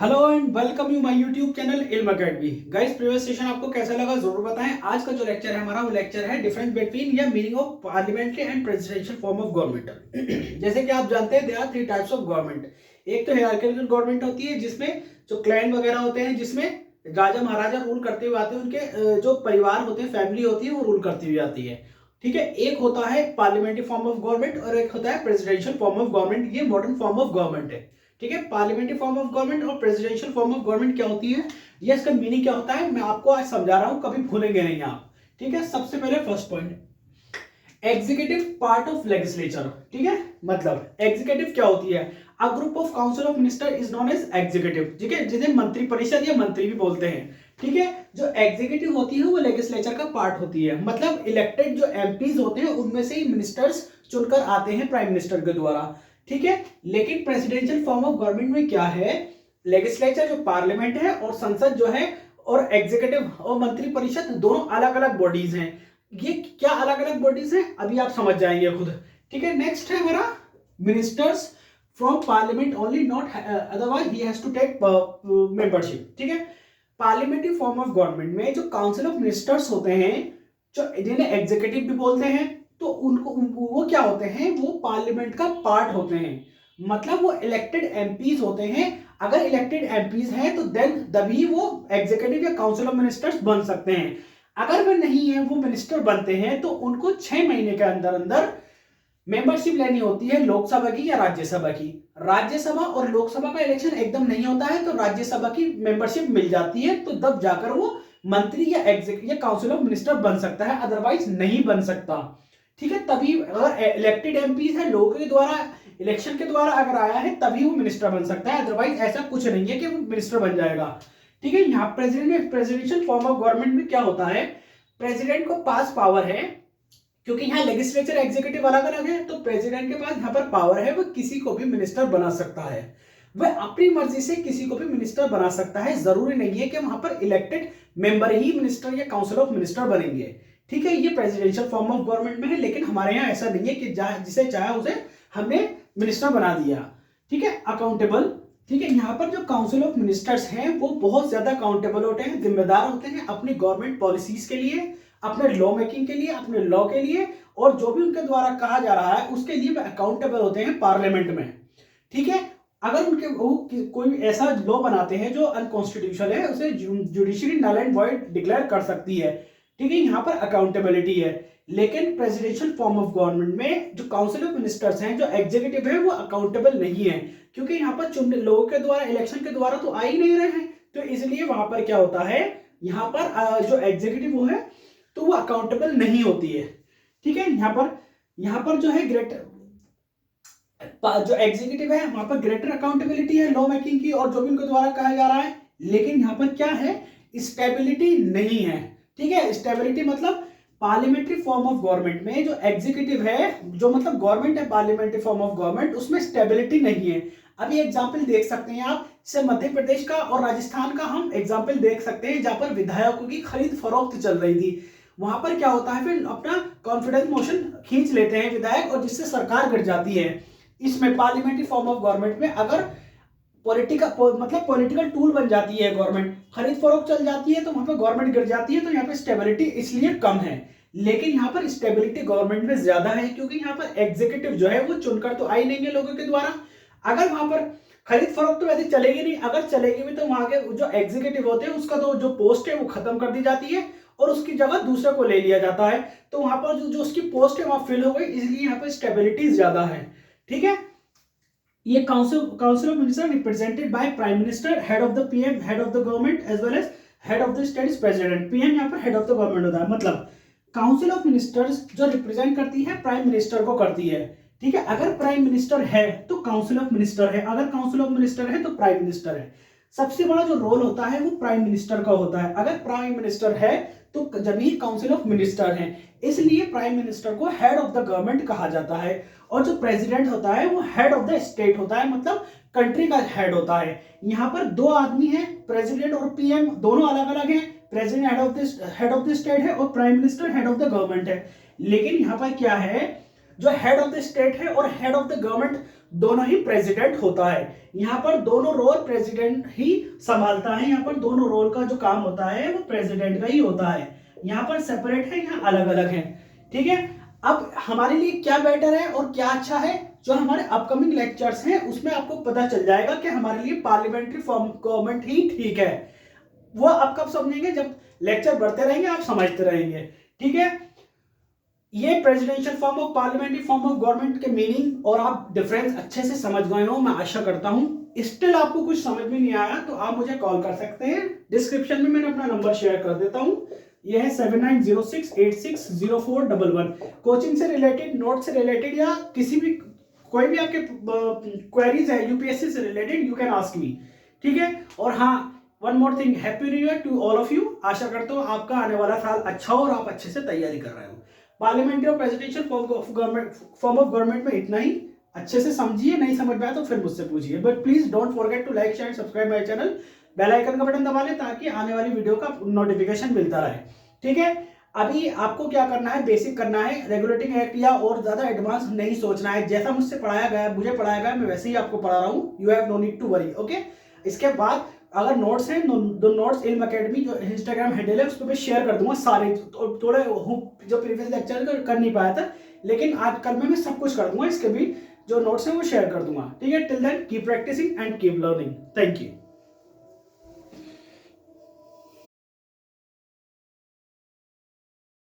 Hello and welcome you my YouTube channel इल्म academy. Guys, previous session आपको कैसा लगा जरूर बताएं। आज का जो लेक्चर है हमारा वो लेक्चर है डिफरेंस बिटवीन या meaning of parliamentary and presidential form of government. जैसे कि आप जानते हैं there are three types of government. एक तो हायरार्किकल गवर्नमेंट होती है जिसमें जो क्लैन वगैरह होते हैं, जिसमें राजा महाराजा रूल करते हुए आते हैं, उनके जो परिवार होते हैं, फैमिली होती है, वो रूल करती हुई आती है। ठीक है, एक होता है पार्लियामेंट्री फॉर्म ऑफ गवर्नमेंट और एक होता है प्रेसिडेंशियल फॉर्म ऑफ गवर्नमेंट। ये मॉडर्न फॉर्म ऑफ गवर्नमेंट है। ठीक है, पार्लियामेंट्री फॉर्म ऑफ गवर्नमेंट और प्रेसिडेंशियल फॉर्म ऑफ गवर्नमेंट क्या होती है, ये इसका मीनिंग क्या होता है, मैं आपको आज समझा रहा हूं, कभी भूलेंगे नहीं आप। ठीक है, सबसे पहले first point, executive part of legislature. ठीक है, मतलब एग्जीक्यूटिव क्या होती है, a group of council of minister is known as executive. ठीक है, जिन्हें मंत्री परिषद या मंत्री भी बोलते हैं। ठीक है, जो एग्जीक्यूटिव होती है वो लेजिस्लेचर का पार्ट होती है, मतलब इलेक्टेड जो एमपीज होते हैं उनमें से ही मिनिस्टर्स चुनकर आते हैं प्राइम मिनिस्टर के द्वारा। ठीक है, लेकिन प्रेसिडेंशियल फॉर्म ऑफ गवर्नमेंट में क्या है, लेजिस्लेचर जो पार्लियामेंट है और संसद जो है और एग्जीक्यूटिव और मंत्री परिषद दोनों अलग अलग बॉडीज हैं। ये क्या अलग अलग बॉडीज हैं अभी आप समझ जाएंगे खुद। ठीक है, नेक्स्ट है हमारा ministers from parliament only, not otherwise he has to take membership. ठीक है, पार्लियामेंट्री फॉर्म ऑफ गवर्नमेंट में जो काउंसिल ऑफ मिनिस्टर्स होते हैं, जो जिन्हें एग्जीक्यूटिव भी बोलते हैं, तो उनको वो क्या होते हैं, वो पार्लियामेंट का पार्ट होते हैं, मतलब वो इलेक्टेड एमपीज होते हैं। अगर इलेक्टेड एमपीज हैं तो देन तभी वो एग्जीक्यूटिव या काउंसिल ऑफ मिनिस्टर्स बन सकते हैं। अगर वे नहीं है, वो मिनिस्टर बनते हैं, तो उनको 6 महीने के अंदर अंदर मेंबरशिप लेनी होती है, लोकसभा की या राज्यसभा की। राज्यसभा और लोकसभा का इलेक्शन एकदम नहीं होता है, तो राज्यसभा की मेंबरशिप मिल जाती है, तो तब जाकर वो मंत्री या एग्जीक्यूटिव या काउंसिल ऑफ मिनिस्टर बन सकता है, अदरवाइज नहीं बन सकता। ठीक है, तभी अगर इलेक्टेड एमपीज है, लोगों के द्वारा इलेक्शन के द्वारा अगर आया है तभी वो मिनिस्टर बन सकता है, अदरवाइज ऐसा कुछ नहीं है कि वो मिनिस्टर बन जाएगा। ठीक है, यहाँ प्रेसिडेंशियल फॉर्म ऑफ गवर्नमेंट में क्या होता है, प्रेसिडेंट को पास पावर है, क्योंकि यहाँ लेजिस्लेचर एग्जीक्यूटिव अलग अलग है, तो प्रेसिडेंट के पास यहाँ पर पावर है, वो किसी को भी मिनिस्टर बना सकता है। वह अपनी मर्जी से किसी को भी मिनिस्टर बना सकता है, जरूरी नहीं है कि वहां पर इलेक्टेड मेंबर ही मिनिस्टर या काउंसिल ऑफ मिनिस्टर बनेंगे। ठीक है, ये प्रेसिडेंशियल फॉर्म ऑफ गवर्नमेंट में है, लेकिन हमारे यहाँ ऐसा नहीं है कि जिसे चाहे उसे हमने मिनिस्टर बना दिया। ठीक है, अकाउंटेबल। ठीक है, यहाँ पर जो काउंसिल ऑफ मिनिस्टर्स हैं वो बहुत ज्यादा अकाउंटेबल होते हैं, जिम्मेदार होते हैं अपनी गवर्नमेंट पॉलिसीज के लिए, अपने लॉ मेकिंग के लिए, अपने लॉ के लिए, और जो भी उनके द्वारा कहा जा रहा है उसके लिए वे अकाउंटेबल होते हैं पार्लियामेंट में। ठीक है, अगर उनके वो कोई ऐसा लॉ बनाते हैं जो अनकॉन्स्टिट्यूशनल है, उसे judiciary null and void declare कर सकती है। ठीक है, यहाँ पर अकाउंटेबिलिटी है। लेकिन प्रेसिडेंशियल फॉर्म ऑफ गवर्नमेंट में जो काउंसिल ऑफ मिनिस्टर्स हैं, जो एग्जीक्यूटिव है, वो अकाउंटेबल नहीं है, क्योंकि यहाँ पर चुनने लोगों के द्वारा इलेक्शन के द्वारा तो आ ही नहीं रहे हैं, तो इसलिए वहां पर क्या होता है, यहाँ पर जो एग्जीक्यूटिव वो है तो वो अकाउंटेबल नहीं होती है। ठीक है, यहाँ पर जो है ग्रेटर जो एग्जीक्यूटिव है वहां पर ग्रेटर अकाउंटेबिलिटी है लॉ मेकिंग की और जो भी उनके द्वारा कहा जा रहा है, लेकिन यहाँ पर क्या है, स्टेबिलिटी नहीं है। ठीक है, स्टेबिलिटी मतलब पार्लियामेंट्री फॉर्म ऑफ गवर्नमेंट में जो एग्जीक्यूटिव है, जो मतलब गवर्नमेंट है पार्लियामेंट्री फॉर्म ऑफ गवर्नमेंट, उसमें स्टेबिलिटी नहीं है। अभी एग्जाम्पल देख सकते हैं आप, जैसे मध्य प्रदेश का और राजस्थान का हम एग्जाम्पल देख सकते हैं, जहां पर विधायकों की खरीद फरोख्त चल रही थी। वहां पर क्या होता है, फिर अपना कॉन्फिडेंस मोशन खींच लेते हैं विधायक, और जिससे सरकार गिर जाती है। इसमें पार्लियामेंट्री फॉर्म ऑफ गवर्नमेंट में अगर पॉलिटिकल टूल बन जाती है गवर्नमेंट, खरीद फरोख्त चल जाती है, तो वहां पर गवर्नमेंट गिर जाती है, तो यहाँ पे स्टेबिलिटी इसलिए कम है। लेकिन यहाँ पर स्टेबिलिटी गवर्नमेंट में ज्यादा है, क्योंकि यहाँ पर एग्जीक्यूटिव जो है वो चुनकर तो आई नहीं है लोगों के द्वारा। अगर वहां पर खरीद फरोख्त तो वैसे चलेगी नहीं, अगर चलेगी भी तो वहां के जो एग्जीक्यूटिव होते हैं उसका तो जो पोस्ट है वो खत्म कर दी जाती है और उसकी जगह दूसरे को ले लिया जाता है, तो वहां पर जो उसकी पोस्ट है वहां फिल हो गई, इसलिए यहाँ पर स्टेबिलिटी ज्यादा है। ठीक है, ये council of minister represented by prime minister, head of the PM, head of the government as well as head of the state president. PM यहाँ पर हेड ऑफ द गवर्नमेंट होता है, मतलब काउंसिल ऑफ मिनिस्टर्स जो represent करती है prime minister को करती है। ठीक है, अगर प्राइम मिनिस्टर है तो काउंसिल ऑफ मिनिस्टर है, अगर काउंसिल ऑफ मिनिस्टर है तो प्राइम मिनिस्टर है। सबसे बड़ा जो रोल होता है वो प्राइम मिनिस्टर का होता है, अगर प्राइम मिनिस्टर है तो जमीन काउंसिल ऑफ मिनिस्टर है, इसलिए प्राइम मिनिस्टर को हेड ऑफ द गवर्नमेंट कहा जाता है। और जो प्रेसिडेंट होता है वो हेड ऑफ द स्टेट होता है, मतलब कंट्री का हेड होता है। यहाँ पर दो आदमी हैं, प्रेसिडेंट और पीएम दोनों अलग अलग हैं, president head of the state है और prime minister head of the government है। लेकिन यहाँ पर क्या है, जो हेड ऑफ द स्टेट है और हेड ऑफ द गवर्नमेंट दोनों ही प्रेसिडेंट होता है। यहाँ पर दोनों रोल प्रेसिडेंट ही संभालता है। यहाँ पर दोनों रोल का जो काम होता है वो प्रेसिडेंट का ही होता है। यहाँ पर सेपरेट है, यहाँ अलग अलग है। ठीक है, अब हमारे लिए क्या बेटर है और क्या अच्छा है, जो हमारे अपकमिंग लेक्चर्स हैं उसमें आपको पता चल जाएगा कि हमारे लिए पार्लियामेंट्री फॉर्म गवर्नमेंट ही ठीक है। वो आप कब समझेंगे, जब लेक्चर बढ़ते रहेंगे, आप समझते रहेंगे। ठीक है, ये presidential form of parliamentary form of government के मीनिंग और आप डिफरेंस अच्छे से समझ गए हो, मैं आशा करता हूं। स्टिल आपको कुछ समझ में नहीं आया तो आप मुझे कॉल कर सकते हैं। डिस्क्रिप्शन में मैंने अपना नंबर शेयर कर देता हूं, यह है 7906860411। कोचिंग से रिलेटेड, नोट से रिलेटेड या किसी भी कोई भी आपके क्वेरीज है यूपीएससी से related, you can ask me. ठीक है, और हाँ, one more thing, happy new year to all of you. आशा करता हूँ आपका आने वाला साल अच्छा हो और आप अच्छे से तैयारी कर रहे हो। पार्लियामेंट्री और प्रेसिडेंशियल फॉर्म ऑफ गवर्नमेंट में इतना ही। अच्छे से समझिए, नहीं समझ में आया तो फिर मुझसे पूछिए, but please don't forget to like share subscribe my channel. Bell icon का बटन दबा लें ताकि आने वाली वीडियो का नोटिफिकेशन मिलता रहे। ठीक है, अभी आपको क्या करना है, बेसिक करना है, रेगुलेटिंग एक्ट या और ज्यादा एडवांस नहीं सोचना है। जैसा मुझसे पढ़ाया गया, मुझे पढ़ाया गया, मैं वैसे ही आपको पढ़ा रहा हूँ। You have no need to worry. Okay, इसके बाद अगर नोट्स हैं, नोट्स इल्म अकेडमी जो इंस्टाग्राम हैंडल है उस पर मैं शेयर कर दूंगा सारे। थोड़े जो प्रीवियस लेक्चर कर नहीं पाया था, लेकिन आज कल में मैं सब कुछ कर दूंगा। इसके भी जो नोट्स हैं वो शेयर कर दूंगा। ठीक है, till then keep practising and keep learning. Thank you.